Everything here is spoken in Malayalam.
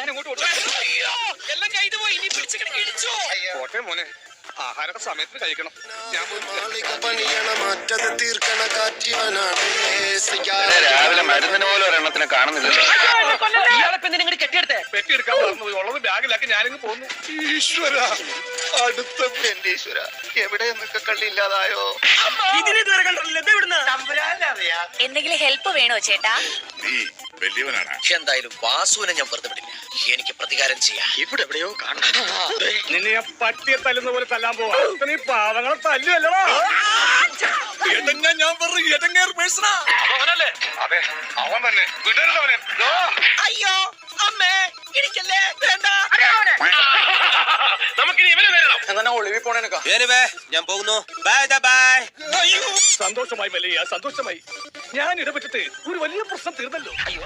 ഞാൻ അങ്ങോട്ട് എല്ലാം കയ്യിൽ പോയി ഇനി പോട്ടെ മോനെ. ആഹാരമൊക്കെ സമയത്തിന് കഴിക്കണം. ഞാൻ രാവിലെ മരുന്നിന് പോലും ഒരെണ്ണത്തിനെ കാണുന്നില്ലല്ലോ. പെട്ടിയെടുക്കാൻ പറഞ്ഞു ഉള്ളത് ബാഗിലാക്കി ഞാനിങ്ങ് പോന്നു. ഈശ്വര അടുത്ത എന്റെ ഈശ്വര എവിടെ എന്നൊക്കെ കള്ളിയില്ലാതായോ. എന്തെങ്കിലും ഹെൽപ്പ് വേണോ ചേട്ടാ? എന്തായാലും വാസുവിനെ ഞാൻ വെറുതെ വിടില്ല. എനിക്ക് പ്രതികാരം ചെയ്യാം. ഇവിടെ എവിടെയോ കാണണം. നിന്നെ ഞാൻ പട്ടിയെ തല്ലുന്ന പോലെ തല്ലാൻ പോവാ. നീ പാവങ്ങളെ തല്ലുവല്ലോ. ഞാൻ അവനല്ലേ? അതെ അവൻ തന്നെ. വിടരുതവനെ. അയ്യോ അമ്മേ ഇടിക്കല്ലേ, വേണ്ട. നമുക്കിനി ഇവനെ നേരിടാം. എന്നാ ഒളിവി പോണേനൊക്കെ ഞാൻ പോകുന്നു. Bye bye. സന്തോഷമായി മല്ലയ്യ, സന്തോഷമായി. ഞാൻ ഇടപെട്ടിട്ട് ഒരു വലിയ പ്രശ്നം തീർന്നല്ലോ. അയ്യോ